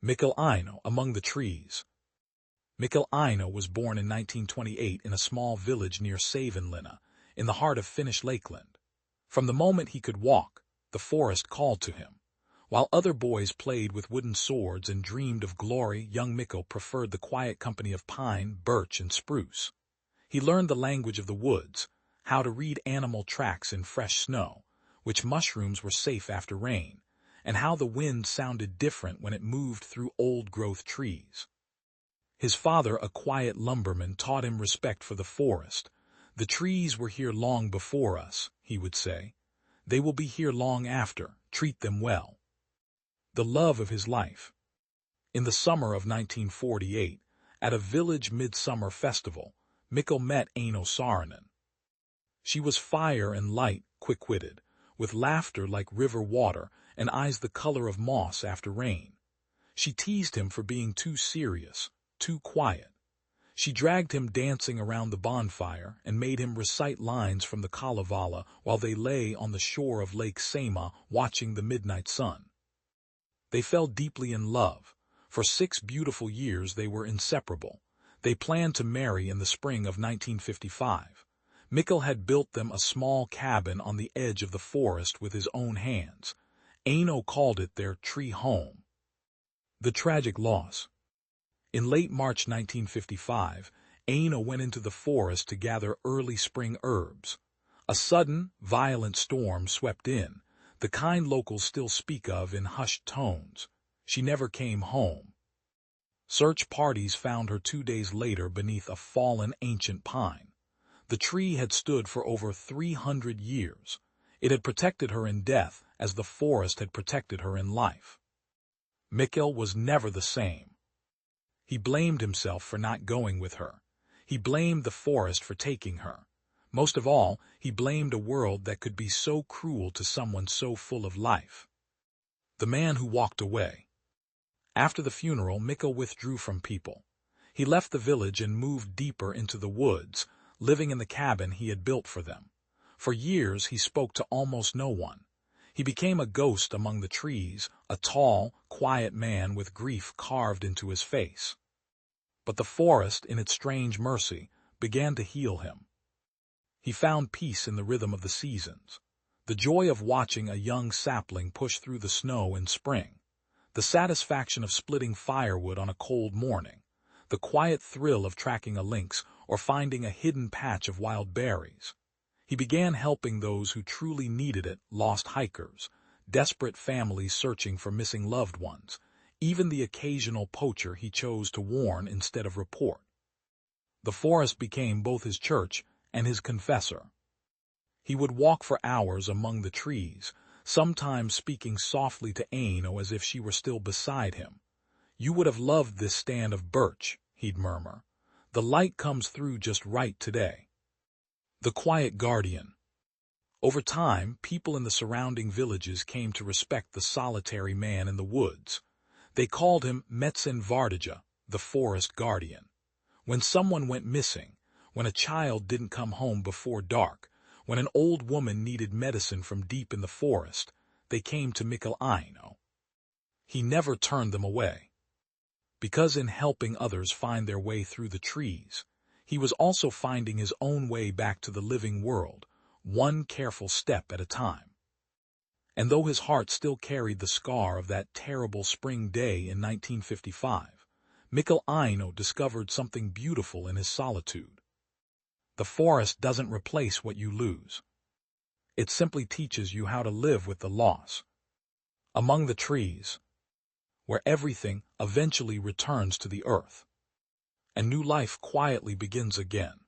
Mikael Eino, among the trees. Mikael Eino was born in 1928 in a small village near Savonlinna, in the heart of Finnish Lakeland. From the moment he could walk, the forest called to him. While other boys played with wooden swords and dreamed of glory, young Mikael preferred the quiet company of pine, birch, and spruce. He learned the language of the woods, how to read animal tracks in fresh snow, which mushrooms were safe after rain, and how the wind sounded different when it moved through old-growth trees. His father, a quiet lumberman, taught him respect for the forest. "The trees were here long before us," he would say. "They will be here long after. Treat them well." The love of his life. In the summer of 1948, at a village midsummer festival, Mikael met Eino. She was fire and light, quick-witted, with laughter like river water and eyes the color of moss after rain. She teased him for being too serious, too quiet. She dragged him dancing around the bonfire and made him recite lines from the Kalevala while they lay on the shore of Lake Sama watching the midnight sun. They fell deeply in love. For 6 beautiful years they were inseparable. They planned to marry in the spring of 1955. Mikael had built them a small cabin on the edge of the forest with his own hands. Eino called it their tree home. The tragic loss. In late March 1955, Eino went into the forest to gather early spring herbs. A sudden, violent storm swept in, the kind locals still speak of in hushed tones. She never came home. Search parties found her 2 days later beneath a fallen ancient pine. The tree had stood for over 300 years. It had protected her in death as the forest had protected her in life. Mikael was never the same. He blamed himself for not going with her. He blamed the forest for taking her. Most of all, he blamed a world that could be so cruel to someone so full of life. The man who walked away. After the funeral, Mikael withdrew from people. He left the village and moved deeper into the woods, living in the cabin he had built for them. For years he spoke to almost no one. He became a ghost among the trees, a tall, quiet man with grief carved into his face. But the forest, in its strange mercy, began to heal him. He found peace in the rhythm of the seasons, the joy of watching a young sapling push through the snow in spring, the satisfaction of splitting firewood on a cold morning, the quiet thrill of tracking a lynx or finding a hidden patch of wild berries. He began helping those who truly needed it, lost hikers, desperate families searching for missing loved ones, even the occasional poacher he chose to warn instead of report. The forest became both his church and his confessor. He would walk for hours among the trees, sometimes speaking softly to Eino as if she were still beside him. "You would have loved this stand of birch," he'd murmur. "The light comes through just right today." The quiet guardian. Over time, people in the surrounding villages came to respect the solitary man in the woods. They called him Metsin Vardija, the forest guardian. When someone went missing, when a child didn't come home before dark, when an old woman needed medicine from deep in the forest, they came to Mikael Eino. He never turned them away. Because in helping others find their way through the trees, he was also finding his own way back to the living world, one careful step at a time. And though his heart still carried the scar of that terrible spring day in 1955, Mikael Eino discovered something beautiful in his solitude. The forest doesn't replace what you lose. It simply teaches you how to live with the loss. Among the trees, where everything eventually returns to the earth, and new life quietly begins again.